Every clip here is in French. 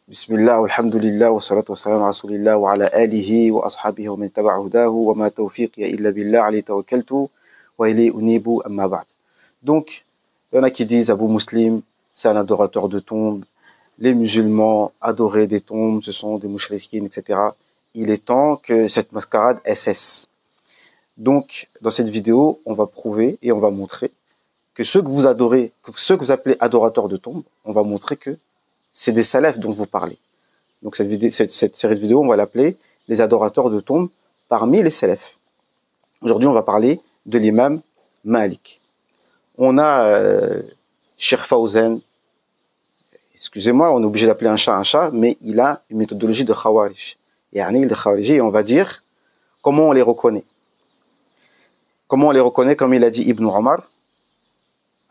Bismillah, alhamdulillah, wa salatu wa salam ala rasulillah, wa ala alihi wa ashabihi wa man taba'a hudahu, wa ma tawfiqi illa billah, alayhi tawakkaltu, wa ilayhi unibu, amma ba'd. Donc, il y en a qui disent Abu Muslim, c'est un adorateur de tombes, les musulmans adoraient des tombes, ce sont des mouchriquines, etc. Il est temps que cette mascarade cesse. Donc, dans cette vidéo, on va prouver et on va montrer que ceux que vous adorez, que ceux que vous appelez adorateurs de tombes, on va montrer que c'est des salafs dont vous parlez. Donc cette série de vidéos, on va l'appeler les adorateurs de tombes parmi les salafs. Aujourd'hui, on va parler de l'imam Malik. On a Cheikh Fawzan, excusez-moi, on est obligé d'appeler un chat, mais il a une méthodologie de Khawarij. Yani de Khawarij, et on va dire comment on les reconnaît. Comment on les reconnaît, comme il a dit Ibn Omar,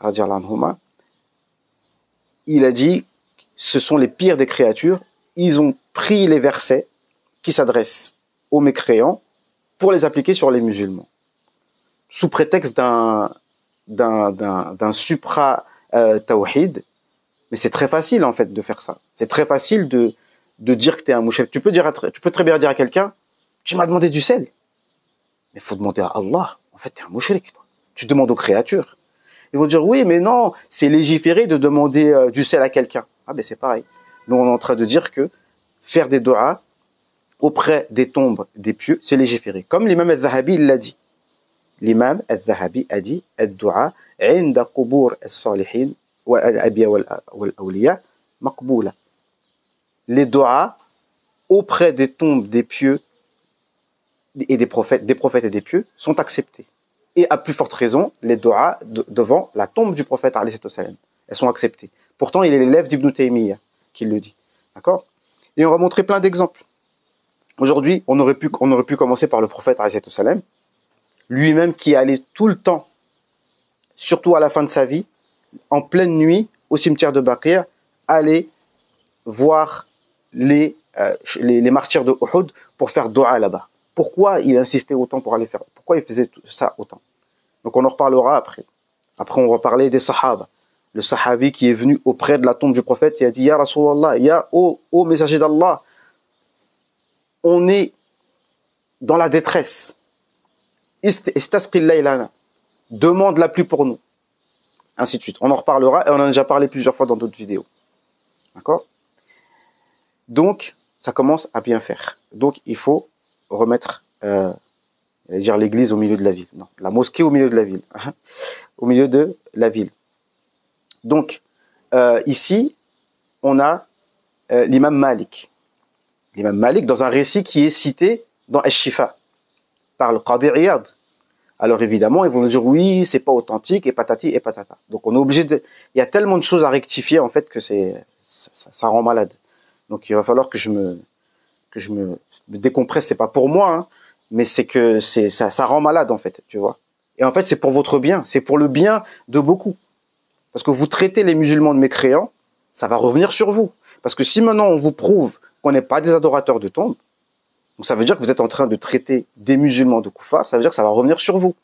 radiyallahu anhuma, il a dit ce sont les pires des créatures. Ils ont pris les versets qui s'adressent aux mécréants pour les appliquer sur les musulmans. Sous prétexte d'un supra-tawhid. Mais c'est très facile, en fait, de faire ça. C'est très facile de dire que tu es un mouchrik. Tu peux très bien dire à quelqu'un, tu m'as demandé du sel. Mais il faut demander à Allah. En fait, tu es un mouchrik, toi. Tu demandes aux créatures. Ils vont dire, oui, mais non, c'est légiféré de demander du sel à quelqu'un. Ah ben c'est pareil. Nous, on est en train de dire que faire des du'as auprès des tombes des pieux, c'est légiféré. Comme l'imam al-Zahabi, il l'a dit. L'imam al-Zahabi a dit, ad-du'a inda qubur as-salihin wa al-abiya wal-awliya maqboula. Les du'as auprès des tombes des pieux et des prophètes et des pieux sont acceptés. Et à plus forte raison, les du'as devant la tombe du prophète, alayhi salam, elles sont acceptées. Pourtant, il est l'élève d'Ibn Taymiyyah qui le dit. D'accord? Et on va montrer plein d'exemples. Aujourd'hui, on aurait pu commencer par le prophète, alayhi salam, lui-même qui allait tout le temps, surtout à la fin de sa vie, en pleine nuit, au cimetière de Baqir, aller voir les martyrs de Uhud pour faire dua là-bas. Pourquoi il insistait autant pour aller faire? Pourquoi il faisait ça autant? Donc on en reparlera après. Après, on va parler des sahaba. Le sahabi qui est venu auprès de la tombe du prophète et a dit, Ya Rasulallah, Ya, ô messager d'Allah, on est dans la détresse. Istasqil laylana. Demande la pluie pour nous. Ainsi de suite. On en reparlera et on en a déjà parlé plusieurs fois dans d'autres vidéos. D'accord? Donc, ça commence à bien faire. Donc, il faut remettre, dire l'église au milieu de la ville. Non, la mosquée au milieu de la ville. Au milieu de la ville. Donc, ici, on a l'imam Malik. L'imam Malik, dans un récit qui est cité dans Ash-Shifa, par le Qadi Iyad. Alors évidemment, ils vont nous dire, oui, c'est pas authentique, et patati et patata. Donc on est obligé de... Il y a tellement de choses à rectifier, en fait, que ça rend malade. Donc il va falloir que je me décompresse. C'est pas pour moi, hein, mais c'est que ça rend malade, en fait, tu vois. Et en fait, c'est pour votre bien. C'est pour le bien de beaucoup. Parce que vous traitez les musulmans de mécréants, ça va revenir sur vous. Parce que si maintenant on vous prouve qu'on n'est pas des adorateurs de tombes, donc ça veut dire que vous êtes en train de traiter des musulmans de koufars, ça veut dire que ça va revenir sur vous.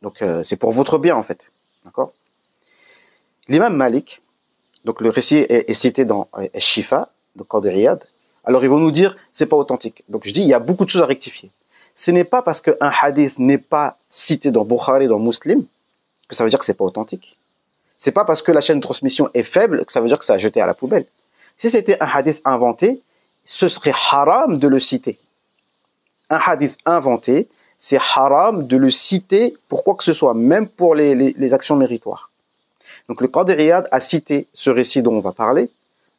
Donc c'est pour votre bien en fait. D'accord? L'imam Malik, donc le récit est cité dans Shifa, de Qadi Iyad. Alors ils vont nous dire, c'est pas authentique. Donc je dis, il y a beaucoup de choses à rectifier. Ce n'est pas parce qu'un hadith n'est pas cité dans Bukhari, dans Muslim, que ça veut dire que c'est pas authentique. C'est pas parce que la chaîne de transmission est faible que ça veut dire que ça a jeté à la poubelle. Si c'était un hadith inventé, ce serait haram de le citer. Un hadith inventé, c'est haram de le citer pour quoi que ce soit, même pour les actions méritoires. Donc le Qadi Iyad a cité ce récit dont on va parler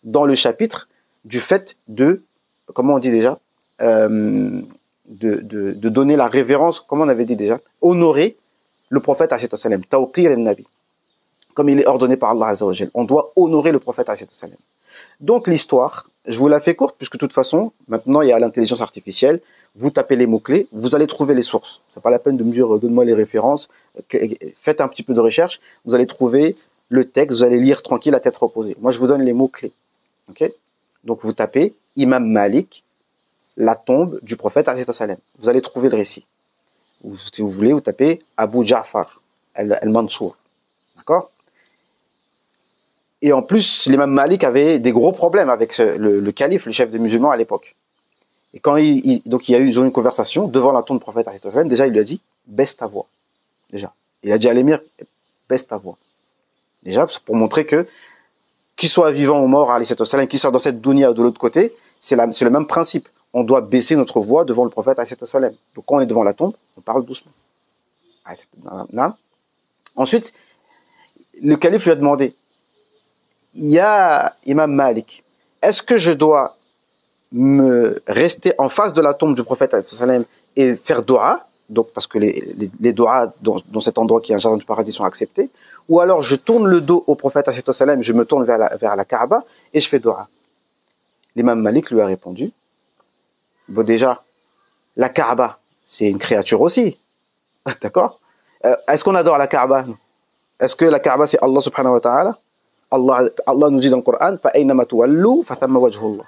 dans le chapitre du fait de, comment on dit déjà, de donner la révérence, comment on avait dit déjà, honorer le prophète alayhi salam, tawqir al-nabi. Comme il est ordonné par Allah Azza wa Jal. On doit honorer le prophète alayhi salam. Donc l'histoire, je vous la fais courte, puisque de toute façon, maintenant il y a l'intelligence artificielle, vous tapez les mots-clés, vous allez trouver les sources. C'est pas la peine de me dire, donne-moi les références, faites un petit peu de recherche, vous allez trouver le texte, vous allez lire tranquille à tête reposée. Moi je vous donne les mots-clés. Okay? Donc vous tapez Imam Malik, la tombe du prophète alayhi salam. Vous allez trouver le récit. Si vous voulez, vous tapez Abu Ja'far al-Mansour. D'accord? Et en plus, l'imam Malik avait des gros problèmes avec le calife, le chef des musulmans à l'époque. Et quand donc ils ont eu une conversation devant la tombe du prophète, déjà il lui a dit, baisse ta voix. Déjà. Il a dit à l'émir, baisse ta voix. Déjà, pour montrer que, qu'il soit vivant ou mort, qu'il soit dans cette dunya ou de l'autre côté, c'est le même principe. On doit baisser notre voix devant le prophète, donc quand on est devant la tombe, on parle doucement. Ensuite, le calife lui a demandé, il y a Imam Malik, est-ce que je dois me rester en face de la tombe du prophète et faire dua, donc parce que les duas dans cet endroit qui est un jardin du paradis sont acceptés, ou alors je tourne le dos au prophète, je me tourne vers la Kaaba et je fais dua. L'imam Malik lui a répondu, bon déjà, la Kaaba, c'est une créature aussi, d'accord? Est-ce qu'on adore la Kaaba? Est-ce que la Kaaba c'est Allah subhanahu wa ta'ala? Allah nous dit dans le Coran, فَأَيْنَمَا تُوَلُّوا فَثَمَّ وَجْهُ اللَّهِ.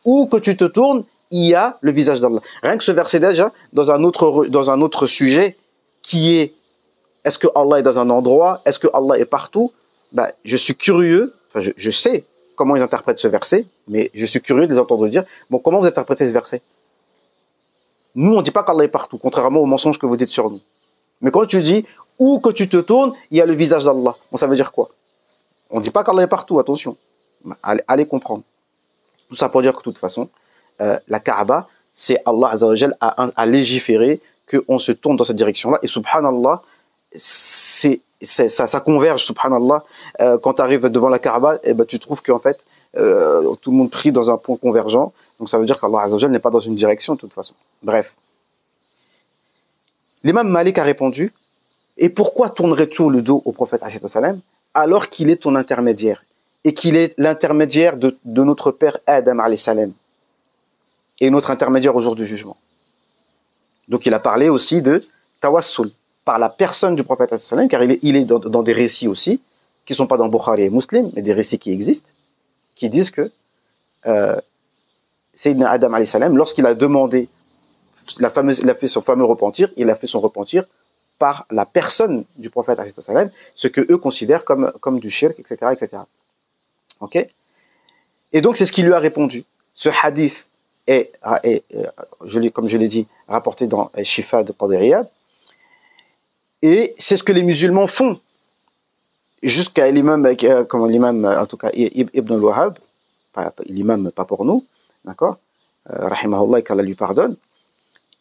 Où que tu te tournes, il y a le visage d'Allah. Rien que ce verset déjà, dans un autre sujet, qui est, est-ce que Allah est dans un endroit? Est-ce que Allah est partout? Ben, je suis curieux, enfin je sais comment ils interprètent ce verset, mais je suis curieux de les entendre dire, bon, comment vous interprétez ce verset? Nous, on ne dit pas qu'Allah est partout, contrairement aux mensonges que vous dites sur nous. Mais quand tu dis, où que tu te tournes, il y a le visage d'Allah. Bon, ça veut dire quoi? On ne dit pas qu'Allah est partout, attention. Allez comprendre. Tout ça pour dire que de toute façon, la Kaaba, c'est Allah Azza wa Jal à légiférer qu'on se tourne dans cette direction-là. Et subhanallah, ça converge, subhanallah. Quand tu arrives devant la Kaaba, eh ben, tu trouves qu'en fait, tout le monde prie dans un point convergent. Donc ça veut dire qu'Allah Azza wa Jal n'est pas dans une direction de toute façon. Bref. L'imam Malik a répondu, et pourquoi tournerais-tu le dos au prophète alors qu'il est ton intermédiaire et qu'il est l'intermédiaire de notre père Adam alayhi salam et notre intermédiaire au jour du jugement. Donc il a parlé aussi de tawassul par la personne du prophète alayhi salam, car il est dans des récits aussi qui ne sont pas dans Bukhari et Muslim, mais des récits qui existent, qui disent que Sayyidina Adam alayhi salam, lorsqu'il a demandé il a fait son fameux repentir, il a fait son repentir par la personne du prophète, ce que eux considèrent comme du shirk, etc., etc. Ok? Et donc, c'est ce qu'il lui a répondu. Ce hadith est comme je l'ai dit, rapporté dans Shifa de Qadi Iyad. Et c'est ce que les musulmans font. Jusqu'à l'imam, en tout cas, Ibn al-Wahhab, l'imam pas pour nous, d'accord? Rahimahullah, qu'Allah lui pardonne.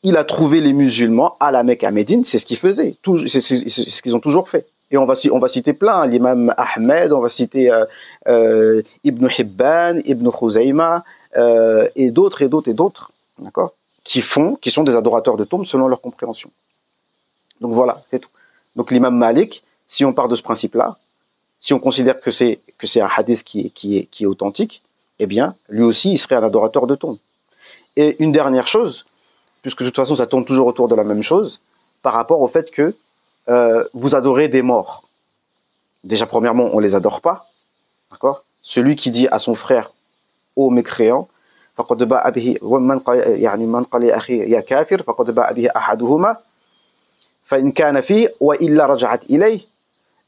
Il a trouvé les musulmans à la Mecque et à Médine, c'est ce qu'ils faisaient, c'est ce qu'ils ont toujours fait. Et on va citer plein, l'imam Ahmed, on va citer Ibn Hibban, Ibn Khuzayma, et d'autres, d'accord, qui sont des adorateurs de tombes selon leur compréhension. Donc voilà, c'est tout. Donc l'imam Malik, si on part de ce principe-là, si on considère que c'est un hadith qui est authentique, eh bien, lui aussi, il serait un adorateur de tombes. Et une dernière chose, puisque de toute façon, ça tourne toujours autour de la même chose, par rapport au fait que vous adorez des morts. Déjà, premièrement, on les adore pas, d'accord? Celui qui dit à son frère, ô mécréant, فقد باء به ومن قال يعني من قال أخي يا كافر فقد باء به أحدهما فإن كان فيه وإلا رجعت إليه.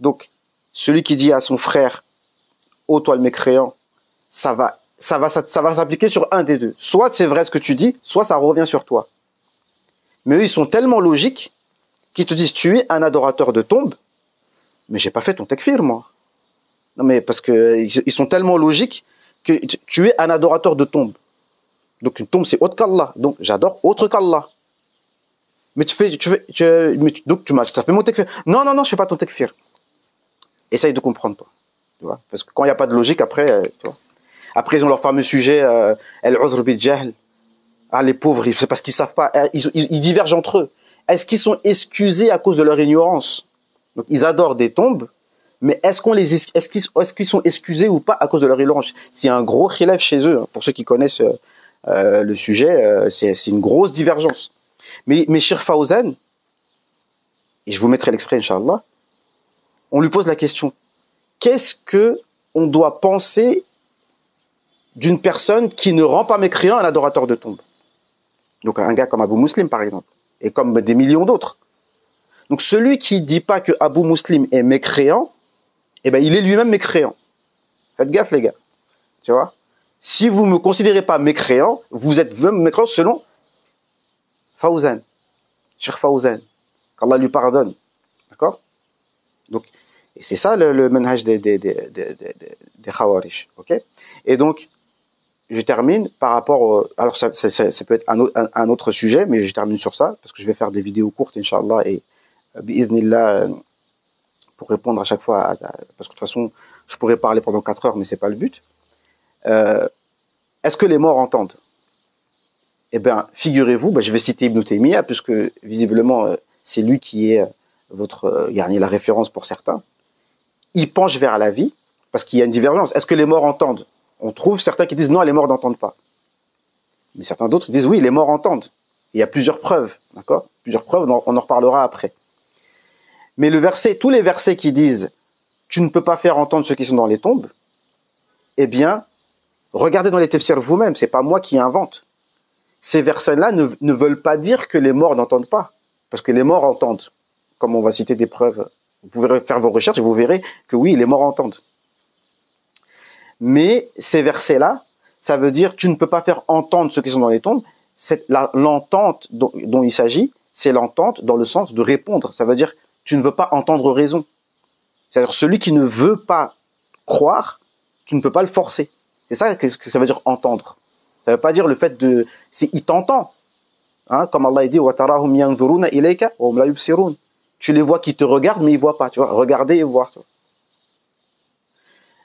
Donc, celui qui dit à son frère, ô toi le mécréant, ça va s'appliquer sur un des deux. Soit c'est vrai ce que tu dis, soit ça revient sur toi. Mais eux, ils sont tellement logiques qu'ils te disent, tu es un adorateur de tombes, mais j'ai pas fait ton takfir, moi. Non, mais parce que ils sont tellement logiques que tu es un adorateur de tombes. Donc une tombe, c'est autre qu'Allah. Donc j'adore autre qu'Allah. Mais donc tu as fait mon takfir. Non, je fais pas ton takfir. Essaye de comprendre, toi. Tu vois? Parce que quand il n'y a pas de logique, après, tu vois. Après, ils ont leur fameux sujet, al-uzr bil-jahl. Ah, les pauvres, c'est parce qu'ils savent pas. Ils divergent entre eux. Est-ce qu'ils sont excusés à cause de leur ignorance? Donc, ils adorent des tombes, mais est-ce qu'ils sont excusés ou pas à cause de leur ignorance? C'est un gros khilaf chez eux. Pour ceux qui connaissent le sujet, c'est une grosse divergence. Mais Cheikh Fawzan, et je vous mettrai l'extrait, Inch'Allah, on lui pose la question, qu'est-ce que on doit penser d'une personne qui ne rend pas mécréant un adorateur de tombes? Donc un gars comme Abu Muslim, par exemple, et comme des millions d'autres. Donc celui qui dit pas que Abu Muslim est mécréant, eh ben il est lui-même mécréant. Faites gaffe, les gars. Tu vois? Si vous ne me considérez pas mécréant, vous êtes même mécréant selon Fawzan, Cheikh Fawzan, qu'Allah lui pardonne. D'accord? Donc, et c'est ça le manhaj des Khawarij. Ok? Et donc, je termine par rapport alors ça peut être un autre sujet, mais je termine sur ça, parce que je vais faire des vidéos courtes, Inch'Allah, et bi'iznillah, pour répondre à chaque fois, parce que de toute façon, je pourrais parler pendant 4 heures, mais c'est pas le but. Est-ce que les morts entendent? Eh bien, figurez-vous, je vais citer Ibn Taymiyyah, puisque visiblement, c'est lui qui est la référence pour certains. Il penche vers la vie, parce qu'il y a une divergence. Est-ce que les morts entendent? On trouve certains qui disent non, les morts n'entendent pas. Mais certains d'autres disent oui, les morts entendent. Il y a plusieurs preuves, d'accord? Plusieurs preuves, on en reparlera après. Mais tous les versets qui disent tu ne peux pas faire entendre ceux qui sont dans les tombes, eh bien, regardez dans les tafsirs vous-même, c'est pas moi qui invente. Ces versets-là ne veulent pas dire que les morts n'entendent pas. Parce que les morts entendent. Comme on va citer des preuves, vous pouvez faire vos recherches et vous verrez que oui, les morts entendent. Mais ces versets-là, ça veut dire tu ne peux pas faire entendre ceux qui sont dans les tombes. L'entente dont il s'agit, c'est l'entente dans le sens de répondre. Ça veut dire tu ne veux pas entendre raison. C'est-à-dire celui qui ne veut pas croire, tu ne peux pas le forcer. C'est ça que ça veut dire entendre. Ça ne veut pas dire le fait de... il t'entend. Hein, comme Allah dit وَتَرَاهُمْ يَنْظُرُونَ إِلَيْكَ وَهُمْ لَا يُبْصِرُونَ. Tu les vois qui te regardent, mais ils ne voient pas. Tu vois, regarder et voir. Tu vois.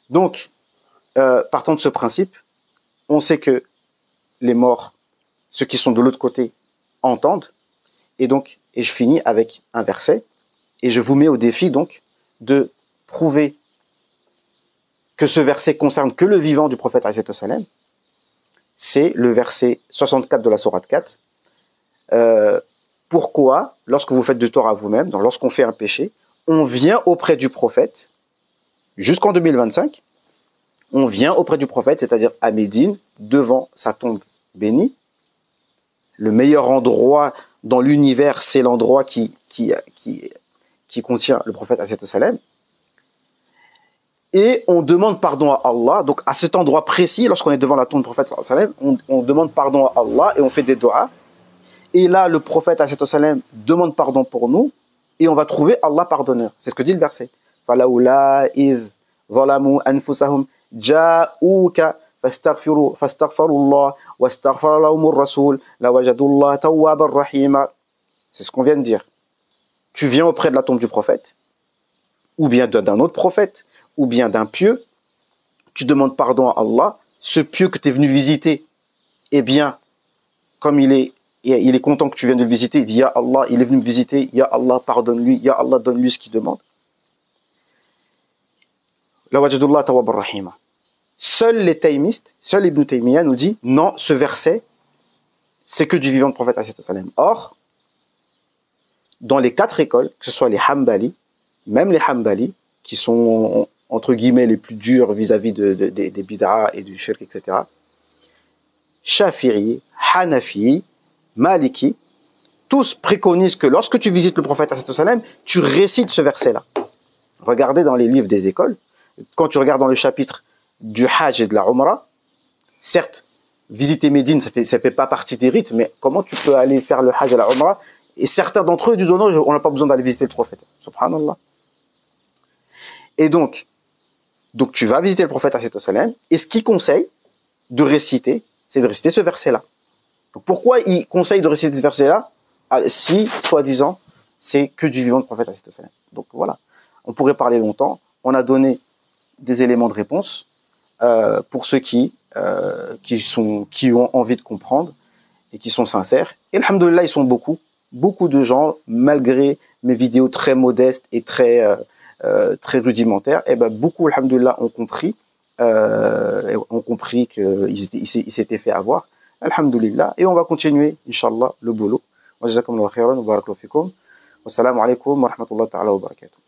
Donc, partant de ce principe, on sait que les morts, ceux qui sont de l'autre côté, entendent. Et je finis avec un verset. Et je vous mets au défi, donc, de prouver que ce verset concerne que le vivant du prophète alayhi salam. C'est le verset 64 de la sourate 4. Pourquoi, lorsque vous faites du tort à vous-même, lorsqu'on fait un péché, on vient auprès du prophète, jusqu'en 2025, on vient auprès du prophète, c'est-à-dire à Médine, devant sa tombe bénie. Le meilleur endroit dans l'univers, c'est l'endroit qui contient le prophète alayhi salam. Et on demande pardon à Allah. Donc à cet endroit précis, lorsqu'on est devant la tombe du prophète sallallahu alayhi wa sallam, on demande pardon à Allah et on fait des doigts. Et là, le prophète sallallahu alayhi wa sallam demande pardon pour nous et on va trouver Allah pardonneur. C'est ce que dit le verset. فَلَوْلَا إِذْ ظَلَمُوا أَنفُسَهُمْ جَاءُوكَ فَاسْتَغْفَرُوا اللَّهَ وَاسْتَغْفَرَ لَهُمُ الرَّسُولُ لَوَجَدُوا اللَّهَ تَوَّابًا رَحِيمًا. C'est ce qu'on vient de dire. Tu viens auprès de la tombe du prophète, ou bien d'un autre prophète, ou bien d'un pieux, tu demandes pardon à Allah, ce pieux que tu es venu visiter, eh bien, comme il est content que tu viennes de le visiter, il dit, Ya Allah, il est venu me visiter, Ya Allah, pardonne-lui, Ya Allah, donne-lui ce qu'il demande. La wajadullah tawwab rahima. Seuls les taïmistes, seul Ibn Taymiyyah nous dit, non, ce verset, c'est que du vivant du prophète alayhi salam. Or, dans les 4 écoles, que ce soit les Hanbali, même les Hanbali, qui sont entre guillemets les plus durs vis-à-vis des bid'a et du shirk, etc. Shafi'i, Hanafi, Maliki, tous préconisent que lorsque tu visites le prophète alayhi salam, tu récites ce verset-là. Regardez dans les livres des écoles, quand tu regardes dans le chapitre du Hajj et de la Umrah, certes, visiter Médine, ça fait pas partie des rites, mais comment tu peux aller faire le Hajj et la Umrah? Et certains d'entre eux disent, oh non, on n'a pas besoin d'aller visiter le prophète. Subhanallah. Et donc tu vas visiter le prophète alayhi salam, et ce qu'il conseille de réciter, c'est de réciter ce verset-là. Donc pourquoi il conseille de réciter ce verset-là si, soi-disant, c'est que du vivant du prophète alayhi salam. Donc voilà, on pourrait parler longtemps. On a donné des éléments de réponse pour ceux qui ont envie de comprendre et qui sont sincères. Et alhamdoulilah, ils sont beaucoup de gens, malgré mes vidéos très modestes et très rudimentaires, et ben beaucoup, alhamdoulilah, ont compris qu'ils s'étaient fait avoir. Alhamdoulilah. Et on va continuer, Inch'Allah, le boulot. Wa jazakumullahu khairan wa barakallahu fikum. Wassalamu alaikum wa rahmatullahi ta'ala wa barakatuh.